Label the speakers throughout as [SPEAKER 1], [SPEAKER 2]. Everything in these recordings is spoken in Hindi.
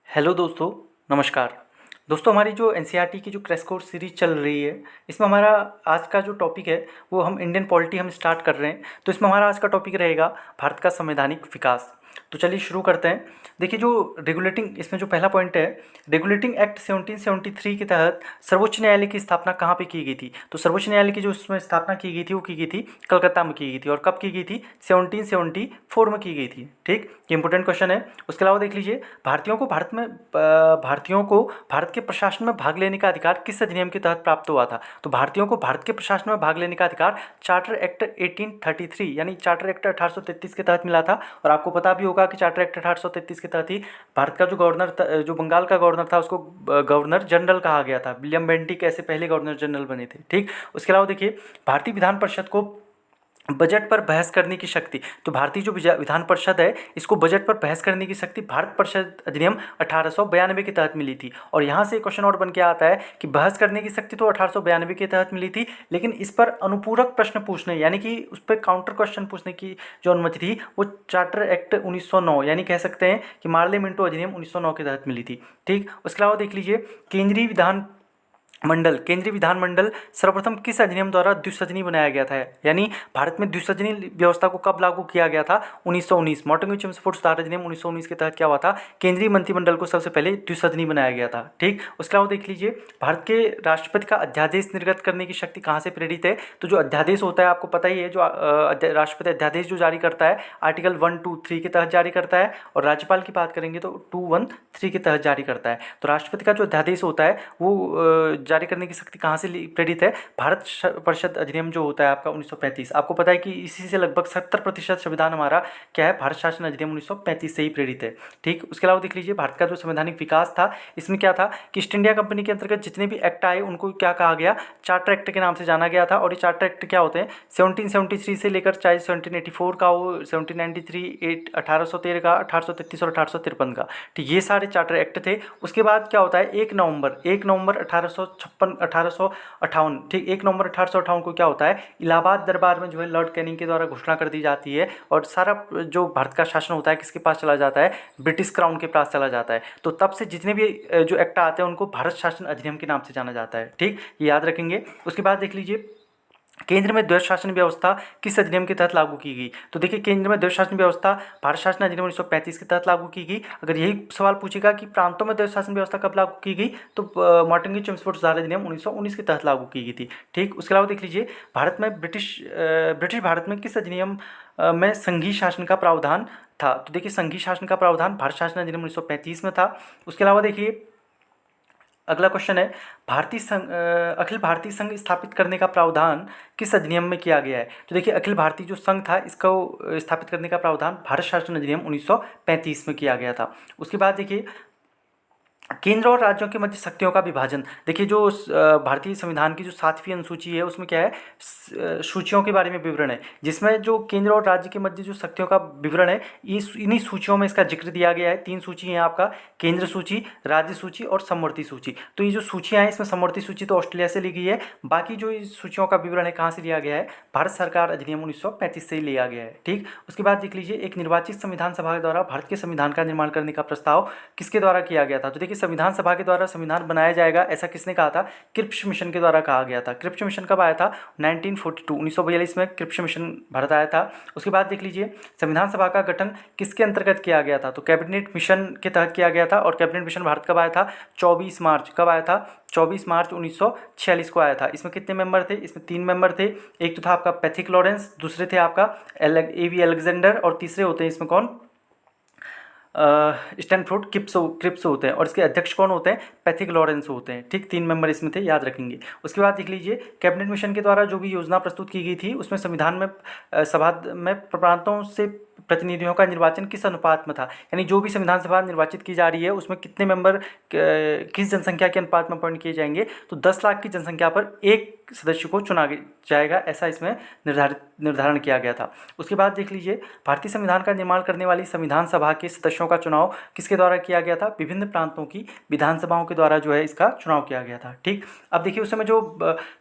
[SPEAKER 1] हेलो दोस्तों, नमस्कार। दोस्तों, हमारी जो एनसीईआरटी की जो क्रैश कोर्स सीरीज चल रही है, इसमें हमारा आज का जो टॉपिक है वो हम इंडियन पॉलिटी हम स्टार्ट कर रहे हैं। तो इसमें हमारा आज का टॉपिक रहेगा भारत का संवैधानिक विकास। तो चलिए शुरू करते हैं। देखिए, जो रेगुलेटिंग इसमें जो पहला पॉइंट है, रेगुलेटिंग एक्ट 1773 के तहत सर्वोच्च न्यायालय की स्थापना कहाँ पे की गई थी? तो सर्वोच्च न्यायालय की जो उसमें स्थापना की गई थी वो की गई थी कलकत्ता में की गई थी। और कब की गई थी? 1774 में की गई थी। ठीक, ये इंपॉर्टेंट क्वेश्चन है। उसके अलावा देख लीजिए, भारतीयों को भारत के प्रशासन में भाग लेने का अधिकार किस अधिनियम के तहत प्राप्त हुआ था? तो भारतीयों को भारत के प्रशासन में भाग लेने का अधिकार चार्टर एक्ट 1833 यानी चार्टर एक्ट 1833 के तहत मिला था। और आपको पता भी होगा कि चार्टर एक्ट 1833 के तहत ही भारत का जो गवर्नर जो बंगाल का गवर्नर था उसको गवर्नर जनरल कहा गया था। विलियम बेंटिक ऐसे पहले गवर्नर जनरल बने थे। ठीक, उसके अलावा देखिए, भारतीय विधान परिषद को बजट पर बहस करने की शक्ति, तो भारतीय जो विधान परिषद है इसको बजट पर बहस करने की शक्ति भारत परिषद अधिनियम 1892 के तहत मिली थी। और यहाँ से क्वेश्चन और बन के आता है कि बहस करने की शक्ति तो 1892 के तहत मिली थी, लेकिन इस पर अनुपूरक प्रश्न पूछने यानी कि उस पर काउंटर क्वेश्चन पूछने की जो अनुमति थी वो चार्टर एक्ट 1909 यानी कह सकते हैं कि मार्ले मिंटो अधिनियम 1909 के तहत मिली थी। ठीक, उसके अलावा देख लीजिए, केंद्रीय विधानमंडल सर्वप्रथम किस अधिनियम द्वारा द्विसदनी बनाया गया था? यानी भारत में द्विसदनी व्यवस्था को कब लागू किया गया था? 1919 मॉर्टन चेम्सफोर्ड सुधार अधिनियम 1919 के तहत क्या हुआ था? केंद्रीय मंत्रिमंडल को सबसे पहले द्विसदनी बनाया गया था। ठीक, उसके अलावा देख लीजिए, भारत के राष्ट्रपति का अध्यादेश निर्गत करने की शक्ति कहाँ से प्रेरित है? तो जो अध्यादेश होता है आपको पता ही है, जो राष्ट्रपति अध्यादेश जो जारी करता है आर्टिकल 123 के तहत जारी करता है। और राज्यपाल की बात करेंगे तो 213 के तहत जारी करता है। तो राष्ट्रपति का जो अध्यादेश होता है वो जारी करने की शक्ति कहाँ से प्रेरित है? भारत परिषद अधिनियम जो होता है आपका 1935। आपको पता है कि इसी से लगभग 70% संविधान हमारा क्या है? भारत शासन अधिनियम 1935 से ही प्रेरित है। ठीक, उसके अलावा देख लीजिए, भारत का जो संवैधानिक विकास था इसमें क्या था कि ईस्ट इंडिया कंपनी के अंतर्गत जितने भी एक्ट आए उनको क्या कहा गया? चार्टर एक्ट के नाम से जाना गया था। और ये चार्टर एक्ट क्या होते हैं? 1773 से लेकर चाहे 1784 का हो, 1793, 1813 का, 1833 और 1853 का। ठीक, ये सारे चार्टर एक्ट थे। उसके बाद क्या होता है? 1 नवंबर 1858, ठीक, 1 नवंबर 1858 को क्या होता है? इलाहाबाद दरबार में जो है लॉर्ड कैनिंग के द्वारा घोषणा कर दी जाती है। और सारा जो भारत का शासन होता है किसके पास चला जाता है? ब्रिटिश क्राउन के पास चला जाता है। तो तब से जितने भी जो एक्ट आते हैं उनको भारत शासन अधिनियम के नाम से जाना जाता है। ठीक, ये याद रखेंगे। उसके बाद देख लीजिए, केंद्र में द्वैध शासन व्यवस्था किस अधिनियम के तहत लागू की गई? तो देखिए, केंद्र में द्वैध शासन व्यवस्था भारत शासन अधिनियम 1935 के तहत लागू की गई। अगर यही सवाल पूछेगा कि प्रांतों में द्वैध शासन व्यवस्था कब लागू की गई, तो मॉर्टन चेम्सफोर्ड सुधार अधिनियम 1919 के तहत लागू की गई थी। ठीक, उसके अलावा देख लीजिए, ब्रिटिश भारत में किस अधिनियम में संघीय शासन का प्रावधान था? तो देखिए, संघीय शासन का प्रावधान भारत शासन अधिनियम 1935 में था। उसके अलावा देखिए, अगला क्वेश्चन है, अखिल भारतीय संघ स्थापित करने का प्रावधान किस अधिनियम में किया गया है? तो देखिए, अखिल भारतीय जो संघ था इसको स्थापित करने का प्रावधान भारत शासन अधिनियम 1935 में किया गया था। उसके बाद देखिए, केंद्र और राज्यों के मध्य शक्तियों का विभाजन। देखिए, जो भारतीय संविधान की जो 7वीं अनुसूची है उसमें क्या है? सूचियों के बारे में विवरण है, जिसमें जो केंद्र और राज्य के मध्य जो शक्तियों का विवरण है इन्हीं सूचियों में इसका जिक्र दिया गया है। 3 सूची है आपका, केंद्र सूची, राज्य सूची और समवर्ती सूची। तो ये जो सूचियाँ हैं इसमें समवर्ती सूची तो ऑस्ट्रेलिया से ली गई है, बाकी जो इस सूचियों का विवरण है कहाँ से लिया गया है? भारत सरकार अधिनियम 1935 से ही लिया गया है। ठीक, उसके बाद देख लीजिए, एक निर्वाचित संविधान सभा द्वारा भारत के संविधान का निर्माण करने का प्रस्ताव किसके द्वारा किया गया था? तो देखिए, संविधान सभा के द्वारा संविधान बनाया जाएगा ऐसा किसने कहा था? क्रिप्स मिशन के द्वारा कहा गया था। क्रिप्स मिशन कब आया था? 1942 में क्रिप्स मिशन भारत आया था। उसके बाद देख लीजिए, संविधान सभा का गठन किसके अंतर्गत किया गया था? तो कैबिनेट मिशन के तहत किया गया था। और कैबिनेट मिशन भारत कब आया था? 24 मार्च। कब आया था? 24 मार्च 1946 को आया था। इसमें कितने मेंबर थे? इसमें 3 मेंबर थे। एक तो था आपका पैथिक लॉरेंस, दूसरे थे आपका एवी अलेक्जेंडर, और तीसरे होते हैं इसमें कौन? स्टैनफोर्ड क्रिप्स होते हैं। और इसके अध्यक्ष कौन होते हैं? पैथिक लॉरेंस होते हैं। ठीक, 3 मेंबर इसमें थे, याद रखेंगे। उसके बाद देख लीजिए, कैबिनेट मिशन के द्वारा जो भी योजना प्रस्तुत की गई थी उसमें संविधान में सभा में प्रांतों से प्रतिनिधियों का निर्वाचन किस अनुपात में था? यानी जो भी संविधान सभा निर्वाचित की जा रही है उसमें कितने मेंबर किस जनसंख्या के अनुपात में अपॉइंट किए जाएंगे? तो 10 लाख की जनसंख्या पर एक सदस्य को चुना जाएगा, ऐसा इसमें निर्धारण किया गया था। उसके बाद देख लीजिए, भारतीय संविधान का निर्माण करने वाली संविधान सभा के सदस्यों का चुनाव किसके द्वारा किया गया था? विभिन्न प्रांतों की विधानसभाओं के द्वारा जो है इसका चुनाव किया गया था। ठीक, अब देखिए, उस समय जो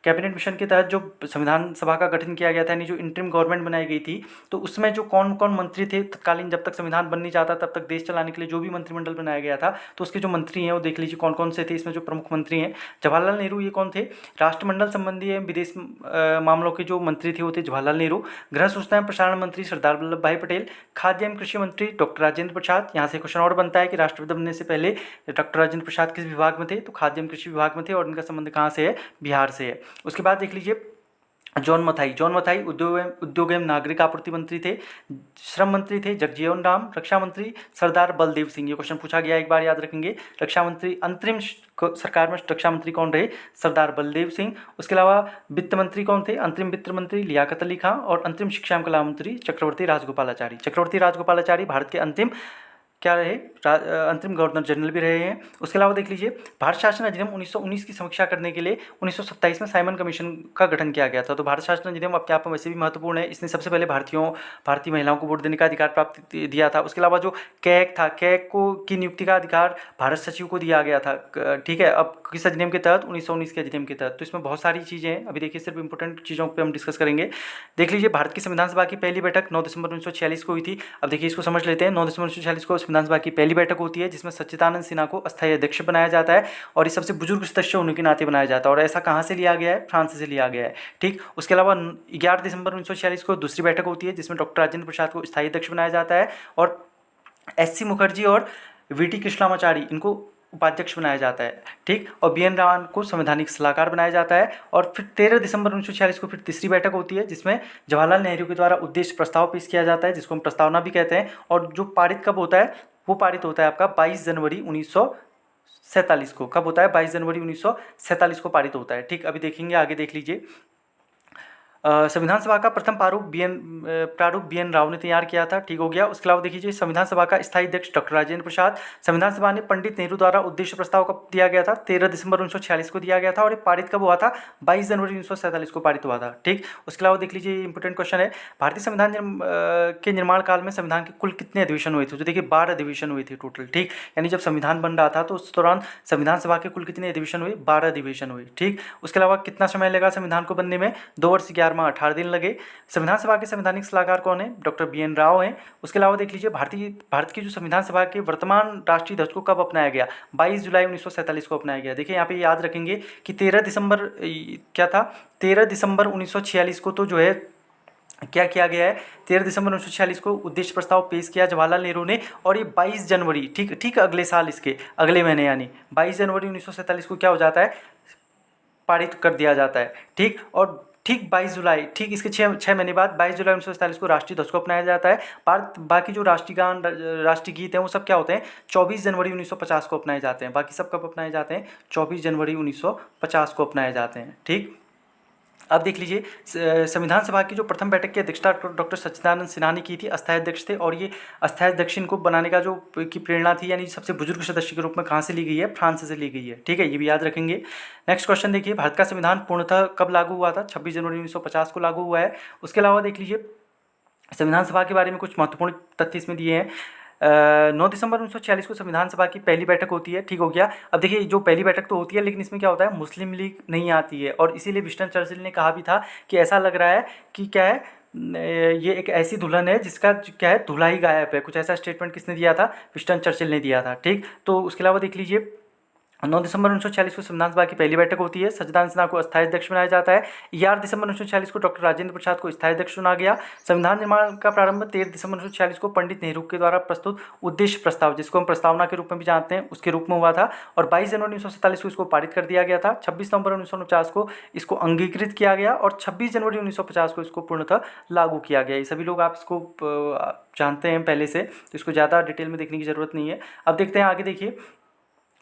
[SPEAKER 1] कैबिनेट मिशन के तहत जो संविधान सभा का गठन किया गया था, यानी जो इंटरिम गवर्नमेंट बनाई गई थी, तो उसमें जो कौन कौन मंत्री थे तत्कालीन, जब तक संविधान बन नहीं जाता तब तक देश चलाने के लिए जो भी मंत्रिमंडल बनाया गया था, तो उसके जो मंत्री हैं वो देख लीजिए कौन कौन से थे। इसमें जो प्रमुख मंत्री हैं, जवाहरलाल नेहरू ये कौन थे, राष्ट्रमंडल संबंधी एवं विदेश मामलों के जो मंत्री थे वो थे जवाहरलाल नेहरू। गृह सूचना एवं प्रसारण मंत्री सरदार वल्लभ भाई पटेल। खाद्य एवं कृषि मंत्री डॉक्टर राजेंद्र प्रसाद। यहाँ से क्वेश्चन और बनता है कि राष्ट्रपति बनने से पहले डॉक्टर राजेंद्र प्रसाद किस विभाग में थे, तो खाद्य एवं कृषि विभाग में थे, और इनका संबंध कहाँ से है, बिहार से है। उसके बाद देख लीजिए जॉन मथाई उद्योग एवं नागरिक आपूर्ति मंत्री थे। श्रम मंत्री थे जगजीवन राम। रक्षा मंत्री सरदार बलदेव सिंह, ये क्वेश्चन पूछा गया, एक बार याद रखेंगे। रक्षा मंत्री अंतरिम सरकार में रक्षा मंत्री कौन रहे, सरदार बलदेव सिंह। उसके अलावा वित्त मंत्री कौन थे, अंतरिम वित्त मंत्री लियाकत अली खां। और अंतरिम शिक्षा एवं कला मंत्री चक्रवर्ती राजगोपालाचारी भारत के अंतिम क्या रहे, अंतरिम गवर्नर जनरल भी रहे हैं। उसके अलावा देख लीजिए भारत शासन अधिनियम 1919 की समीक्षा करने के लिए 1927 में साइमन कमीशन का गठन किया गया था। तो भारत शासन अधिनियम अपने आप में वैसे भी महत्वपूर्ण है, इसने सबसे पहले भारतीय महिलाओं को वोट देने का अधिकार प्राप्त दिया था। उसके अलावा जो कैग था, कैग को की नियुक्ति का अधिकार भारत सचिव को दिया गया था, ठीक है। अब किस अधिनियम के तहत, 1919 के अधिनियम के तहत। तो इसमें बहुत सारी चीज़ें हैं, अभी देखिए सिर्फ इंपॉर्टेंट चीज़ों पर हम डिस्कस करेंगे। देख लीजिए भारत की संविधान सभा की पहली बैठक 9 दिसंबर 1946 को हुई थी। अब देखिए इसको समझ लेते हैं। 9 दिसंबर 1946 को संविधान सभा की पहली बैठक होती है, जिसमें सच्चिदानंद सिन्हा को अस्थायी अध्यक्ष बनाया जाता है, और ये सबसे बुजुर्ग सदस्य होने के नाते बनाया जाता है। और ऐसा कहाँ से लिया गया है, फ्रांस से लिया गया है, ठीक। उसके अलावा 11 दिसंबर 1946 को दूसरी बैठक होती है, जिसमें डॉक्टर राजेंद्र प्रसाद को स्थायी अध्यक्ष बनाया जाता है, और एस.सी. मुखर्जी और वी.टी. कृष्णामाचारी इनको उपाध्यक्ष बनाया जाता है, ठीक। और बी.एन. रावत को संवैधानिक सलाहकार बनाया जाता है। और फिर 13 दिसंबर 1946 को फिर तीसरी बैठक होती है, जिसमें जवाहरलाल नेहरू के द्वारा उद्देश्य प्रस्ताव पेश किया जाता है, जिसको हम प्रस्तावना भी कहते हैं। और जो पारित कब होता है, वो पारित होता है आपका 22 जनवरी 1947 को। कब होता है, 22 जनवरी 1947 को पारित होता है, ठीक। अभी देखेंगे, आगे देख लीजिए। संविधान सभा का प्रथम प्रारूप बी.एन. राव ने तैयार किया था, ठीक हो गया। उसके अलावा देखिए संविधान सभा का स्थायी अध्यक्ष डॉक्टर राजेंद्र प्रसाद। संविधान सभा ने पंडित नेहरू द्वारा उद्देश्य प्रस्ताव कब दिया गया था, 13 दिसंबर 1946 को दिया गया था, और ये पारित कब हुआ था, 22 जनवरी 1947 को पारित हुआ था, ठीक। उसके अलावा देख लीजिए इंपॉर्टेंट क्वेश्चन है, भारतीय संविधान के निर्माण काल में संविधान के कुल कितने अधिवेशन हुए थे, तो देखिए 12 अधिवेशन हुए थे टोटल, ठीक। यानी जब संविधान बन रहा था तो उस दौरान संविधान सभा के कुल कितने अधिवेशन हुए, 12 अधिवेशन हुए, ठीक। उसके अलावा कितना समय लगा संविधान को बनने में, 2 वर्ष 11 माह 18 दिन लगे। संविधान सभा के संवैधानिक सलाहकार कौन है, डॉक्टर बी.एन. राव हैं। उसके अलावा देख लीजिए भारत की जो संविधान सभा के वर्तमान राष्ट्रीय ध्वज को कब अपनाया गया, 22 जुलाई 1947 को अपनाया गया। देखिए यहाँ पे याद रखेंगे कि 13 दिसंबर क्या था, 13 दिसंबर 1946 को तो जो है क्या किया गया है, 13 दिसंबर 1946 को उद्देश्य प्रस्ताव पेश किया जवाहरलाल नेहरू ने, और ये 22 जनवरी ठीक अगले साल, इसके अगले महीने यानी 22 जनवरी 1947 को क्या हो जाता है, पारित कर दिया जाता है, ठीक। और ठीक 22 जुलाई, ठीक इसके 6 महीने बाद 22 जुलाई 1947 को राष्ट्रीय ध्वज को अपनाया जाता है। बाकी जो राष्ट्रीय गान, राष्ट्रीय गीत हैं वो सब क्या होते हैं, 24 जनवरी 1950 को अपनाए जाते हैं। बाकी सब कब अपनाए जाते हैं, 24 जनवरी 1950 को अपनाए जाते हैं, ठीक। अब देख लीजिए संविधान सभा की जो प्रथम बैठक की अध्यक्षता डॉक्टर सच्चिदानंद सिन्हा ने की थी, अस्थायी अध्यक्ष थे। और ये अस्थायी अध्यक्ष इनको बनाने का जो की प्रेरणा थी, यानी सबसे बुजुर्ग सदस्य के रूप में कहाँ से ली गई है, फ्रांस से ली गई है, ठीक है। ये भी याद रखेंगे। नेक्स्ट क्वेश्चन देखिए, भारत का संविधान पूर्णतः कब लागू हुआ था, 26 जनवरी 1950 को लागू हुआ है। उसके अलावा देख लीजिए संविधान सभा के बारे में कुछ महत्वपूर्ण तथ्य इसमें दिए हैं। 9 दिसंबर 1946 को संविधान सभा की पहली बैठक होती है, ठीक हो गया। अब देखिए जो पहली बैठक तो होती है, लेकिन इसमें क्या होता है, मुस्लिम लीग नहीं आती है, और इसीलिए विंस्टन चर्चिल ने कहा भी था कि ऐसा लग रहा है कि क्या है, ये एक ऐसी दुल्हन है जिसका क्या है, दूल्हा ही गायब है। कुछ ऐसा स्टेटमेंट किसने दिया था, विंस्टन चर्चिल ने दिया था, ठीक। तो उसके अलावा देख लीजिए 9 दिसंबर 1946 को संविधान सभा की पहली बैठक होती है, सच्चिदानंद सिन्हा को अस्थायी अध्यक्ष बनाया जाता है। 11 दिसंबर 1946 को डॉक्टर राजेंद्र प्रसाद को स्थायी अध्यक्ष चुना गया। संविधान निर्माण का प्रारंभ 13 दिसंबर 1946 को पंडित नेहरू के द्वारा प्रस्तुत उद्देश्य प्रस्ताव, जिसको हम प्रस्तावना के रूप में भी जानते हैं, उसके रूप में हुआ था। और 22 जनवरी 1947 को इसको पारित कर दिया गया था। 26 नवंबर 1949 को इसको अंगीकृत किया गया, और 26 जनवरी 1950 को इसको पूर्णतः लागू किया गया। ये सभी लोग आप इसको जानते हैं पहले से, तो इसको ज़्यादा डिटेल में देखने की ज़रूरत नहीं है। अब देखते हैं आगे, देखिए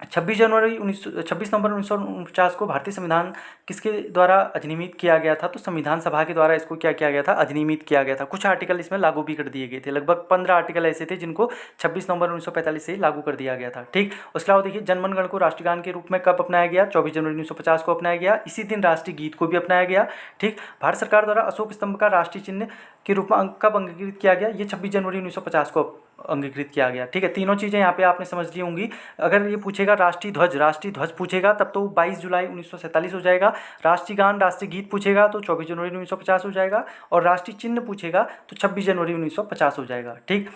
[SPEAKER 1] 26 नवंबर 1949 को भारतीय संविधान किसके द्वारा अधिनियमित किया गया था, तो संविधान सभा के द्वारा इसको क्या किया गया था, अधिनियमित किया गया था। कुछ आर्टिकल इसमें लागू भी कर दिए गए थे, लगभग 15 आर्टिकल ऐसे थे जिनको 26 नवंबर 1945 से लागू कर दिया गया था, ठीक। उसके अलावा देखिए जनगण मन को राष्ट्रगान के रूप में कब अपनाया गया, 24 जनवरी 1950 को अपनाया गया। इसी दिन राष्ट्रीय गीत को भी अपनाया गया, ठीक। भारत सरकार द्वारा अशोक स्तंभ का राष्ट्रीय चिन्ह के रूप में कब अंगीकृत किया गया, ये 26 जनवरी 1950 को अंगीकृत किया गया। ठीक है, तीनों चीज़ें यहाँ पे आपने समझ ली होंगी। अगर ये पूछेगा राष्ट्रीय ध्वज पूछेगा तब तो 22 जुलाई 1947 हो जाएगा। राष्ट्रीय गान राष्ट्रीय गीत पूछेगा तो 24 जनवरी 1950 हो जाएगा। और राष्ट्रीय चिन्ह पूछेगा तो 26 जनवरी 1950 हो जाएगा। ठीक,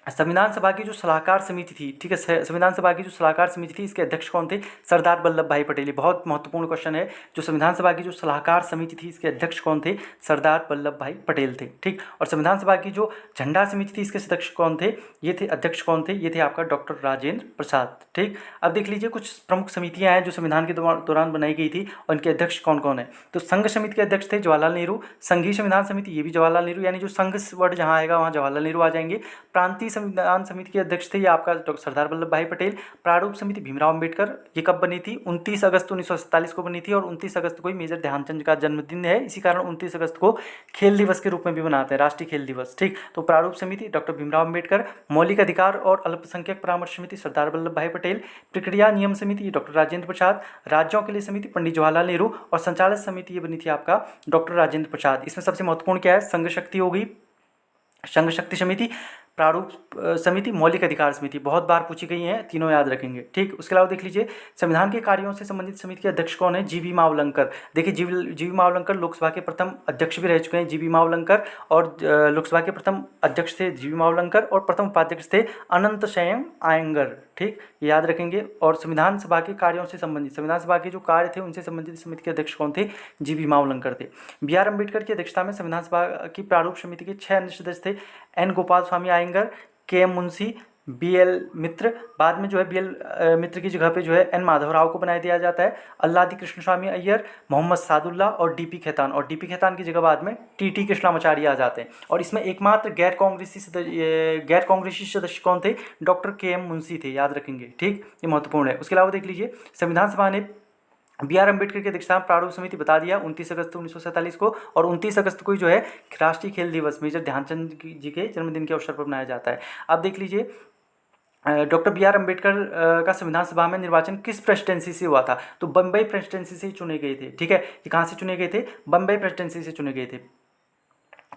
[SPEAKER 1] संविधान सभा की जो सलाहकार समिति थी, ठीक है, संविधान सभा की जो सलाहकार समिति थी, इसके अध्यक्ष कौन थे? सरदार वल्लभ भाई पटेल। ये बहुत महत्वपूर्ण क्वेश्चन है। जो संविधान सभा की जो सलाहकार समिति थी, इसके अध्यक्ष कौन थे? सरदार वल्लभ भाई पटेल थे। ठीक, और संविधान सभा की जो झंडा समिति थी, इसके सदस्य कौन थे? ये थे, अध्यक्ष कौन थे? ये थे आपका डॉक्टर राजेंद्र प्रसाद। ठीक, अब देख लीजिए कुछ प्रमुख समितियां हैं जो संविधान के दौरान बनाई गई थी और इनके अध्यक्ष कौन कौन है। तो संघ समिति के अध्यक्ष थे जवाहरलाल नेहरू। संघीय संविधान समिति, ये भी जवाहरलाल नेहरू, यानी जो संघ वर्ड जहाँ आएगा वहाँ जवाहरलाल नेहरू आ जाएंगे। प्रांतीय संविधान समिति के अध्यक्ष थे ये आपका डॉक्टर सरदार वल्लभ भाई पटेल। प्रारूप समिति भीमराव अंबेडकर। ये कब बनी थी? 29 अगस्त 1947 को बनी थी और 29 अगस्त को ही मेजर ध्यानचंद का जन्मदिन है, इसी कारण 29 अगस्त को खेल दिवस के रूप में भी मनाते हैं, राष्ट्रीय खेल दिवस। ठीक, तो प्रारूप समिति डॉक्टर भीमराव अंबेडकर। मौलिक अधिकार और अल्पसंख्यक परामर्श समिति सरदार वल्लभ भाई पटेल। प्रक्रिया नियम समिति डॉक्टर राजेंद्र प्रसाद। राज्यों के लिए समिति पंडित जवाहरलाल नेहरू। और संचालक समिति ये बनी थी आपका डॉक्टर राजेंद्र प्रसाद। इसमें सबसे महत्वपूर्ण क्या है? संघ शक्ति होगी, संघ शक्ति समिति, प्रारूप समिति, मौलिक अधिकार समिति, बहुत बार पूछी गई हैं, तीनों याद रखेंगे। ठीक, उसके अलावा देख लीजिए संविधान के कार्यों से संबंधित समिति के अध्यक्ष कौन है? जीवी मावलंकर। देखिए जीवी मावलंकर लोकसभा के प्रथम अध्यक्ष भी रह चुके हैं, जीवी मावलंकर। और लोकसभा के प्रथम अध्यक्ष थे जीवी मावलंकर और प्रथम उपाध्यक्ष थे अनंत शयन आयंगर। ठीक, याद रखेंगे। और संविधान सभा के कार्यों से संबंधित, संविधान सभा के जो कार्य थे उनसे संबंधित समिति के अध्यक्ष कौन थे? जीवी मावलंकर थे। बी आर अम्बेडकर की अध्यक्षता में संविधान सभा की प्रारूप समिति के 6 अन्य सदस्य थे। एन गोपाल स्वामी आयंगर, के एम मुंशी, बी एल मित्र। बाद में जो है बी एल मित्र की जगह पे जो है एन माधवराव को बनाया दिया जाता है। अल्लादी कृष्ण स्वामी अय्यर, मोहम्मद सादुल्ला और डी पी खेतान। और डी पी खेतान की जगह बाद में टी टी कृष्णामाचारी आ जाते हैं। और इसमें एकमात्र गैर कांग्रेसी सदस्य कौन थे? डॉक्टर के एम मुंशी थे, याद रखेंगे। ठीक, ये महत्वपूर्ण है। उसके अलावा देख लीजिए संविधान सभा ने बी आर अम्बेडकर के अध्यक्षता में प्रारूप समिति बता दिया 29 अगस्त 1947 को। और 29 अगस्त को ही जो है राष्ट्रीय खेल दिवस मेजर ध्यानचंद जी के जन्मदिन के अवसर पर मनाया जाता है। अब देख लीजिए डॉक्टर बी आर अम्बेडकर का संविधान सभा में निर्वाचन किस प्रेसिडेंसी से हुआ था? तो बम्बई प्रेसिडेंसी से चुने गए थे। ठीक है, ये कहाँ से चुने गए थे? बम्बई प्रेसिडेंसी से चुने गए थे।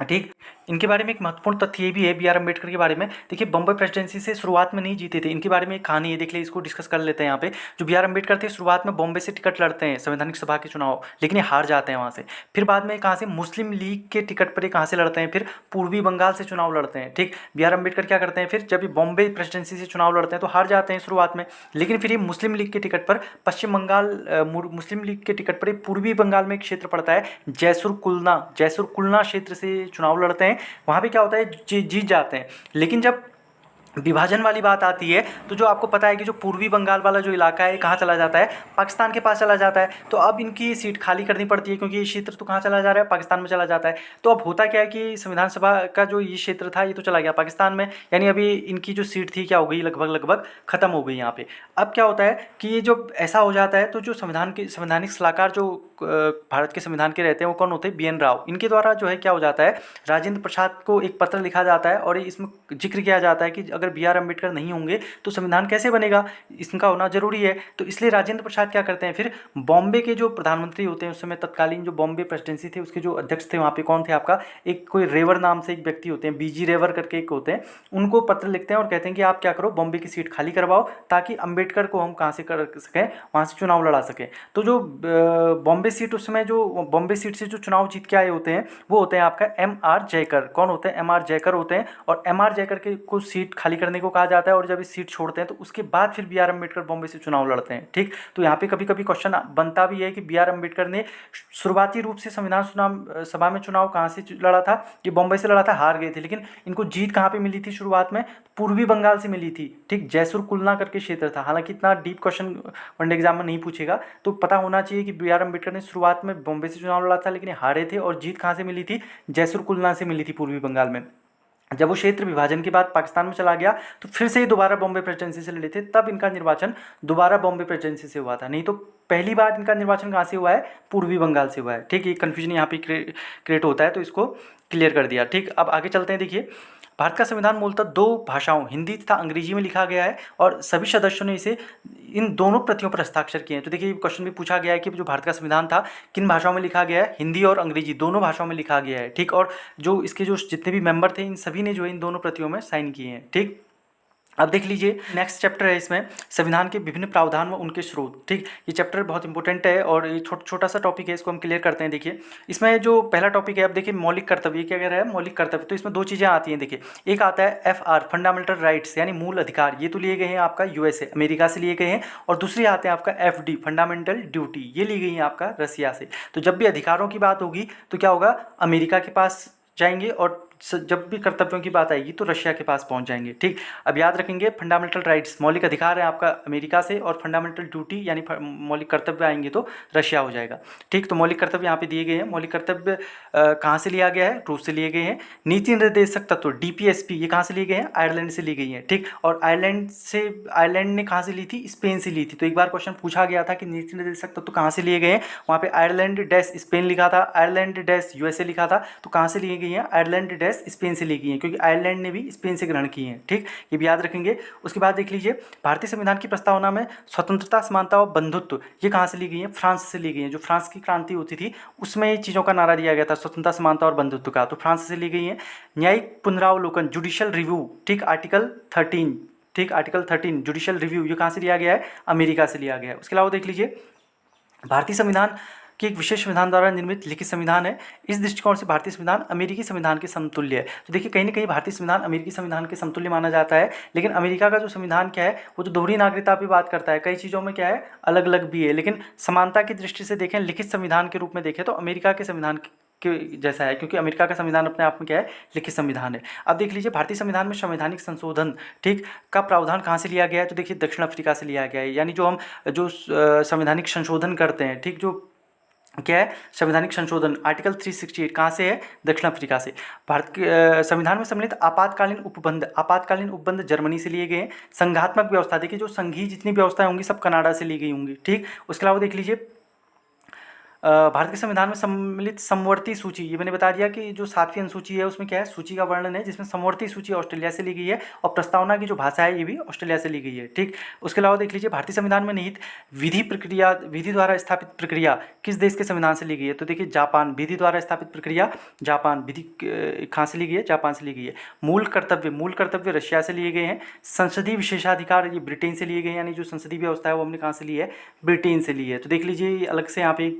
[SPEAKER 1] ठीक, इनके बारे में एक महत्वपूर्ण तथ्य ये भी है बी आर अम्बेडकर के बारे में। देखिए बम्बई प्रेसिडेंसी से शुरुआत में नहीं जीते थे, इनके बारे में एक कहानी है, देख ले, इसको डिस्कस कर लेते हैं यहाँ पे। जो बी आर अम्बेडकर थे शुरुआत में बॉम्बे से टिकट लड़ते हैं संवैधानिक सभा के चुनाव, लेकिन ये हार जाते हैं वहाँ से। फिर बाद में कहाँ से? मुस्लिम लीग के टिकट पर ये कहाँ से लड़ते हैं? फिर पूर्वी बंगाल से चुनाव लड़ते हैं। ठीक, बी आर अम्बेडकर क्या करते हैं? फिर जब ये बॉम्बे प्रेसिडेंसी से चुनाव लड़ते हैं तो हार जाते हैं शुरुआत में, लेकिन फिर ये मुस्लिम लीग के टिकट पर पश्चिम बंगाल मुस्लिम लीग के टिकट पर पूर्वी बंगाल में एक क्षेत्र पड़ता है जयसुर कुलना क्षेत्र से चुनाव लड़ते हैं। वहाँ पे क्या होता है? जीत जाते हैं। लेकिन जब विभाजन वाली बात आती है तो जो आपको पता है कि जो पूर्वी बंगाल वाला जो इलाका है कहाँ चला जाता है? पाकिस्तान के पास चला जाता है। तो अब इनकी सीट खाली करनी पड़ती है क्योंकि ये क्षेत्र तो कहाँ चला जा रहा है? पाकिस्तान में चला जाता है। तो अब होता क्या है कि संविधान सभा का जो ये क्षेत्र था ये तो चला गया पाकिस्तान में, यानी अभी इनकी जो सीट थी क्या हो गई? लगभग खत्म हो गई यहाँ पे। अब क्या होता है कि ये जो ऐसा हो जाता है तो जो संवैधानिक सलाहकार जो भारत के संविधान के रहते हैं वो कौन होते हैं? B N Rao. इनके द्वारा जो है क्या हो जाता है? राजेंद्र प्रसाद को एक पत्र लिखा जाता है और इसमें जिक्र किया जाता है कि अगर बी आर अम्बेडकर नहीं होंगे तो संविधान कैसे बनेगा, इनका होना जरूरी है। तो इसलिए राजेंद्र प्रसाद क्या करते हैं? फिर बॉम्बे के जो प्रधानमंत्री होते हैं उस समय तत्कालीन जो बॉम्बे प्रेसिडेंसी थे उसके जो अध्यक्ष थे वहाँ पे कौन थे आपका? एक कोई रेवर नाम से एक व्यक्ति होते हैं, बीजी रेवर करके एक होते हैं, उनको पत्र लिखते हैं और कहते हैं कि आप क्या करो, बॉम्बे की सीट खाली करवाओ ताकि अम्बेडकर को हम कहाँ से कर सकें, वहाँ से चुनाव लड़ा सकें। तो जो बॉम्बे सीट उस समय जो बॉम्बे सीट से जो चुनाव जीत के आए होते हैं वो होते हैं आपका एम आर जयकर। कौन होते हैं? एम आर जयकर होते हैं। और एम आर जयकर के को सीट खाली करने को कहा जाता है और जब इस सीट छोड़ते हैं तो उसके बाद फिर बी आर अम्बेडकर बॉम्बे से चुनाव लड़ते हैं। ठीक, तो यहाँ पे कभी कभी क्वेश्चन बनता भी है कि बी आर अम्बेडकर ने शुरुआती रूप से संविधान सभा में चुनाव कहाँ से लड़ा था? ये बॉम्बे से लड़ा था, हार गए थे, लेकिन इनको जीत कहाँ पे मिली थी शुरुआत में? पूर्वी बंगाल से मिली थी। ठीक, जयसुर कुलना करके क्षेत्र था। हालांकि इतना डीप क्वेश्चन वनडे एग्जाम में नहीं पूछेगा, तो पता होना चाहिए कि बी आर अम्बेडकर ने शुरुआत में बॉम्बे से चुनाव लड़ा था लेकिन हारे थे, और जीत कहाँ से मिली थी? जयसुर कुलना से मिली थी पूर्वी बंगाल में। जब वो क्षेत्र विभाजन के बाद पाकिस्तान में चला गया तो फिर से ही दोबारा बॉम्बे प्रेसिडेंसी से लड़े थे, तब इनका निर्वाचन दोबारा बॉम्बे प्रेसिडेंसी से हुआ था। नहीं तो पहली बार इनका निर्वाचन कहाँ से हुआ है? पूर्वी बंगाल से हुआ है। ठीक, ये कन्फ्यूजन यहाँ पे क्रिएट होता है तो इसको क्लियर कर दिया। ठीक, अब आगे चलते हैं। देखिए भारत का संविधान मूलतः दो भाषाओं हिंदी तथा अंग्रेजी में लिखा गया है और सभी सदस्यों ने इसे इन दोनों प्रतियों पर हस्ताक्षर किए हैं। तो देखिए क्वेश्चन भी पूछा गया है कि जो भारत का संविधान था किन भाषाओं में लिखा गया है, हिंदी और अंग्रेजी दोनों भाषाओं में लिखा गया है। ठीक, और जो इसके जो जितने भी मेंबर थे इन सभी ने जो है इन दोनों प्रतियों में साइन किए हैं। ठीक, अब देख लीजिए नेक्स्ट चैप्टर है इसमें संविधान के विभिन्न प्रावधान व उनके स्रोत। ठीक, ये चैप्टर बहुत इंपॉर्टेंट है और ये छोटा सा टॉपिक है, इसको हम क्लियर करते हैं। देखिए इसमें जो पहला टॉपिक है, अब देखिए मौलिक कर्तव्य, क्या कह रहा है मौलिक कर्तव्य। तो इसमें दो चीज़ें आती हैं। देखिए एक आता है FR फंडामेंटल राइट्स यानी मूल अधिकार, ये तो लिए गए हैं आपका USA अमेरिका से लिए गए हैं, और दूसरी आते हैं आपका FD फंडामेंटल ड्यूटी, ये ली गई है आपका रसिया से। तो जब भी अधिकारों की बात होगी तो क्या होगा, अमेरिका के पास जाएंगे, और जब भी कर्तव्यों की बात आएगी तो रशिया के पास पहुंच जाएंगे। ठीक, अब याद रखेंगे फंडामेंटल राइट्स मौलिक अधिकार है आपका अमेरिका से, और फंडामेंटल ड्यूटी यानी मौलिक कर्तव्य आएंगे तो रशिया हो जाएगा। ठीक, तो मौलिक कर्तव्य यहाँ पे दिए गए हैं। मौलिक कर्तव्य कहाँ से लिया गया है, रूस से लिए गए हैं। नीति निर्देशक तत्व DPSP ये कहाँ से लिए गए हैं, आयरलैंड से ली गई हैं। ठीक, और आयरलैंड ने कहाँ से ली थी, स्पेन से ली थी। तो एक बार क्वेश्चन पूछा गया था कि नीति निर्देशक तत्व कहाँ से लिए गए हैं, वहाँ पे आयरलैंड डैश स्पेन लिखा था, आयरलैंड डैश USA लिखा था। तो कहाँ से लिए गई हैं, आयरलैंड स्पेन से ली गई हैं, क्योंकि आयरलैंड ने भी स्पेन से ग्रहण की हैं। ठीक, ये भी याद रखेंगे। उसके बाद देख लीजिए भारतीय संविधान की प्रस्तावना में स्वतंत्रता, समानता और बंधुत्व ये कहाँ से ली गई हैं, फ्रांस से ली गई हैं। जो फ्रांस की क्रांति होती थी उसमें ये चीज़ों का नारा दिया गया था, स्वतंत्रता, समानता और बंधुत्व का, तो फ्रांस से ली गई हैं। न्यायिक पुनरावलोकन जुडिशियल रिव्यू, ठीक, आर्टिकल 13, ठीक, आर्टिकल 13 जुडिशियल रिव्यू ये कहाँ से लिया गया है, अमेरिका से लिया गया है। उसके अलावा देख लीजिए भारतीय संविधान कि एक विशेष संविधान द्वारा निर्मित लिखित संविधान है। इस दृष्टिकोण से भारतीय संविधान अमेरिकी संविधान के समतुल्य है। तो देखिए कहीं ना कहीं भारतीय संविधान अमेरिकी संविधान के समतुल्य माना जाता है, लेकिन अमेरिका का जो संविधान क्या है वो तो दोहरी नागरिकता पे बात करता है, कई चीज़ों में क्या है अलग अलग भी है, लेकिन समानता की दृष्टि से देखें, लिखित संविधान के रूप में देखें तो अमेरिका के संविधान के जैसा है, क्योंकि अमेरिका का संविधान अपने आप में क्या है, लिखित संविधान है। अब देख लीजिए भारतीय संविधान में संवैधानिक संशोधन, ठीक, का प्रावधान कहाँ से लिया गया है, तो देखिए दक्षिण अफ्रीका से लिया गया है। यानी जो हम जो संवैधानिक संशोधन करते हैं, ठीक, जो क्या है संवैधानिक संशोधन आर्टिकल 368 कहाँ से है, दक्षिण अफ्रीका से। भारत के संविधान में सम्मिलित आपातकालीन उपबंध जर्मनी से लिए गए हैं। संघात्मक व्यवस्था, देखिए जो संघीय जितनी व्यवस्थाएं होंगी सब कनाडा से ली गई होंगी। ठीक, उसके अलावा देख लीजिए भारत के संविधान में सम्मिलित समवर्ती सूची, ये मैंने बता दिया कि जो 7वीं अनुसूची है उसमें क्या है, सूची का वर्णन है, जिसमें समवर्ती सूची ऑस्ट्रेलिया से ली गई है, और प्रस्तावना की जो भाषा है ये भी ऑस्ट्रेलिया से ली गई है। ठीक, उसके अलावा देख लीजिए भारतीय संविधान में निहित विधि द्वारा स्थापित प्रक्रिया किस देश के संविधान से ली गई है, तो देखिए जापान, विधि द्वारा स्थापित प्रक्रिया जापान, विधि कहाँ से ली गई है, जापान से ली गई है। मूल कर्तव्य रशिया से लिए गए हैं। संसदीय विशेषाधिकार ये ब्रिटेन से लिए गए हैं, यानी जो संसदीय व्यवस्था है वो हमने कहाँ से ली है, ब्रिटेन से ली है। तो देख लीजिए अलग से यहाँ पे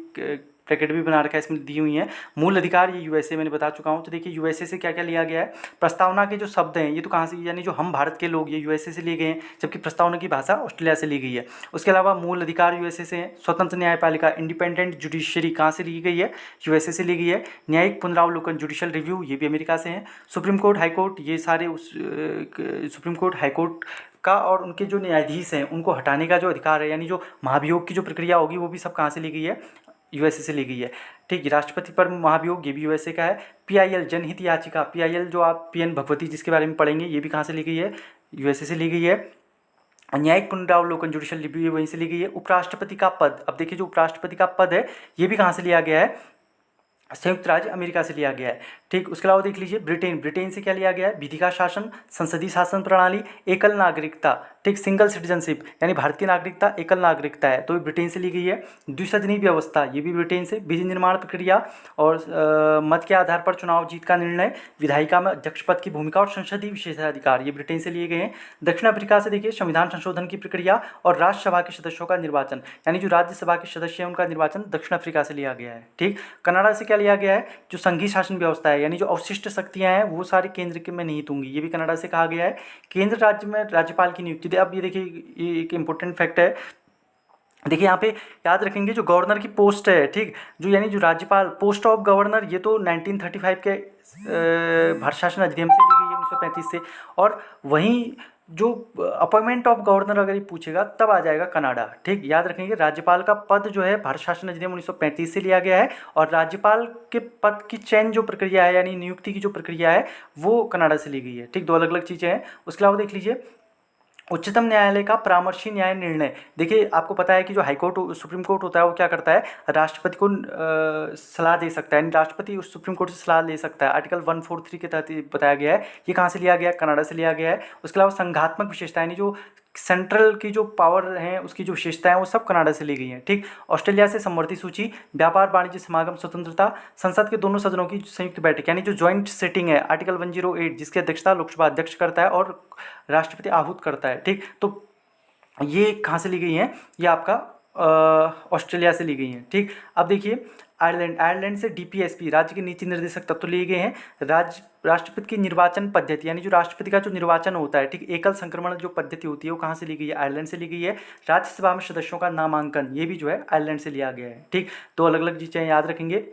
[SPEAKER 1] ब्रैकेट भी बना रखा है, इसमें दी हुई है। मूल अधिकार ये USA मैंने बता चुका हूँ। तो देखिए USA से क्या क्या लिया गया है, प्रस्तावना के जो शब्द हैं ये तो कहाँ से, यानी जो हम भारत के लोग ये USA से लिए गए हैं, जबकि प्रस्तावना की भाषा ऑस्ट्रेलिया से ली गई है। उसके अलावा मूल अधिकार USA से हैं। स्वतंत्र न्यायपालिका इंडिपेंडेंट जुडिशरी कहाँ से ली गई है, USA से ली गई है। न्यायिक पुनरावलोकन जुडिशियल रिव्यू ये भी अमेरिका से है। सुप्रीम कोर्ट हाई कोर्ट ये सारे सुप्रीम कोर्ट हाई कोर्ट का और उनके जो न्यायाधीश हैं उनको हटाने का जो अधिकार है, यानी जो महाभियोग की जो प्रक्रिया होगी वो भी सब कहाँ से ली गई है, USA से ली गई है। ठीक, राष्ट्रपति पर महाभियोग ये भी USA का है। PIL जनहित याचिका, PIL जो आप PN भगवती जिसके बारे में पढ़ेंगे ये भी कहाँ से ली गई है, USA से ली गई है। न्यायिक पुनरावलोकन जुडिशियल रिव्यू वहीं से ली गई है। उपराष्ट्रपति का पद, अब देखिए जो उपराष्ट्रपति का पद है ये भी कहाँ से लिया गया है, संयुक्त राज्य अमेरिका से लिया गया है। ठीक, उसके अलावा देख लीजिए ब्रिटेन से क्या लिया गया है, विधि का शासन, संसदीय शासन प्रणाली, एकल नागरिकता, ठीक, सिंगल सिटीजनशिप, यानी भारत की नागरिकता एकल नागरिकता है तो ये ब्रिटेन से ली गई है। द्विसदनी व्यवस्था ये भी ब्रिटेन से। विधि निर्माण प्रक्रिया और मत के आधार पर चुनाव जीत का निर्णय, विधायिका में अध्यक्ष पद की भूमिका और संसदीय विशेषाधिकार ये ब्रिटेन से लिए गए हैं। दक्षिण अफ्रीका से देखिए संविधान संशोधन की प्रक्रिया और राज्यसभा के सदस्यों का निर्वाचन, यानी जो राज्यसभा के सदस्य हैं उनका निर्वाचन दक्षिण अफ्रीका से लिया गया है। ठीक, कनाडा से क्या लिया गया है, जो संघीय शासन व्यवस्था है, यानी जो अवशिष्ट शक्तियां हैं वो सारी केंद्र के में निहित होंगी, ये भी कनाडा से कहा गया है। केंद्र राज्य में राज्यपाल की नियुक्ति, अब ये देखिए ये एक इंपॉर्टेंट फैक्ट है, देखिए यहाँ पे याद रखेंगे जो गवर्नर की पोस्ट है, ठीक, जो यानी जो राज्यपाल पोस्ट ऑफ गवर्नर ये तो 1935 के भारत शासन अधिनियम से ली गई है 1935 से, और वहीं जो अपॉइंटमेंट ऑफ गवर्नर अगर ये पूछेगा तब आ जाएगा कनाडा। ठीक, याद रखेंगे राज्यपाल का पद जो है भारत शासन अधिनियम 1935 से लिया गया है, और राज्यपाल के पद की चयन जो प्रक्रिया है यानी नियुक्ति की जो प्रक्रिया है वो कनाडा से ली गई है। ठीक, दो अलग अलग चीज़ें हैं। उसके अलावा देख लीजिए उच्चतम न्यायालय का परामर्शी न्याय निर्णय। देखिए आपको पता है कि जो हाईकोर्ट सुप्रीम कोर्ट होता है वो क्या करता है, राष्ट्रपति को सलाह दे सकता है, यानी राष्ट्रपति उस सुप्रीम कोर्ट से सलाह ले सकता है। आर्टिकल 143 के तहत ये बताया गया है। ये कहाँ से लिया गया है, कनाडा से लिया गया है। उसके अलावा संघात्मक विशेषता यानी जो सेंट्रल की जो पावर हैं उसकी जो विशेषताएं वो सब कनाडा से ली गई हैं। ठीक, ऑस्ट्रेलिया से समवर्ती सूची, व्यापार वाणिज्य समागम स्वतंत्रता, संसद के दोनों सदनों की संयुक्त बैठक यानी जो ज्वाइंट सिटिंग है, आर्टिकल 108 जिसकी अध्यक्षता लोकसभा अध्यक्ष करता है और राष्ट्रपति आहूत करता है। ठीक, तो ये कहाँ से ली गई हैं, ये आपका ऑस्ट्रेलिया से ली गई हैं। ठीक, अब देखिए आयरलैंड से डीपीएसपी राज्य के नीति निर्देशक तत्व लिए गए हैं। राष्ट्रपति की निर्वाचन पद्धति यानी जो राष्ट्रपति का जो निर्वाचन होता है, ठीक, एकल संक्रमण जो पद्धति होती है वो कहाँ से ली गई है, आयरलैंड से ली गई है। राज्यसभा में सदस्यों का नामांकन ये भी जो है आयरलैंड से लिया गया है। ठीक, तो अलग अलग चीज़ें याद रखेंगे।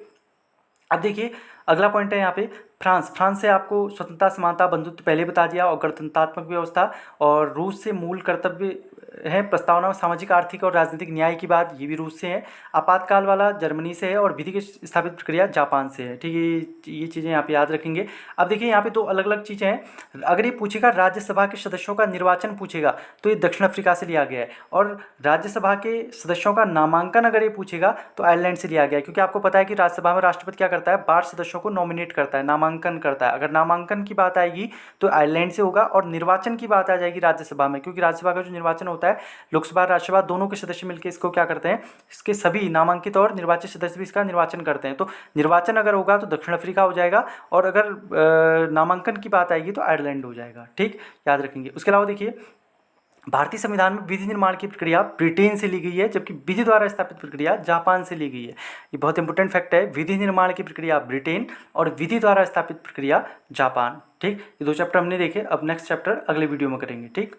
[SPEAKER 1] अब देखिए अगला पॉइंट है यहाँ पे फ्रांस से आपको स्वतंत्रता समानता बंधुत्व पहले बता दिया और गणतंत्रात्मक व्यवस्था, और रूस से मूल कर्तव्य है प्रस्तावना में सामाजिक आर्थिक और राजनीतिक न्याय की बात, ये भी रूस से है। आपातकाल वाला जर्मनी से है और विधि की स्थापित प्रक्रिया जापान से है। ठीक है, ये चीज़ें यहाँ पे याद रखेंगे। अब देखिए यहाँ पे दो अलग अलग चीज़ें हैं। अगर ये पूछेगा राज्यसभा के सदस्यों का निर्वाचन पूछेगा तो ये दक्षिण अफ्रीका से लिया गया है, और राज्यसभा के सदस्यों का नामांकन अगर ये पूछेगा तो आयरलैंड से लिया गया है। क्योंकि आपको पता है कि राज्यसभा में राष्ट्रपति क्या करता है, 12 सदस्यों को नॉमिनेट करता है, नामांकन करता है। अगर नामांकन की बात आएगी तो आयरलैंड से होगा, और निर्वाचन की बात आ जाएगी राज्यसभा में, क्योंकि राज्यसभा का जो निर्वाचन होता है लोकसभा राज्यसभा दोनों के सदस्य मिलकर इसको क्या करते हैं, इसके सभी नामांकित और निर्वाचित सदस्य भी इसका निर्वाचन करते हैं। तो निर्वाचन अगर होगा तो दक्षिण अफ्रीका हो जाएगा, और अगर नामांकन की बात आएगी तो आयरलैंड हो जाएगा। ठीक, याद रखेंगे। उसके अलावा देखिए भारतीय संविधान में विधि निर्माण की प्रक्रिया ब्रिटेन से ली गई है, जबकि विधि द्वारा स्थापित प्रक्रिया जापान से ली गई है। ये बहुत इंपॉर्टेंट फैक्ट है, विधि निर्माण की प्रक्रिया ब्रिटेन और विधि द्वारा स्थापित प्रक्रिया जापान। ठीक, ये दो चैप्टर हमने देखे। अब नेक्स्ट चैप्टर अगले वीडियो में करेंगे। ठीक।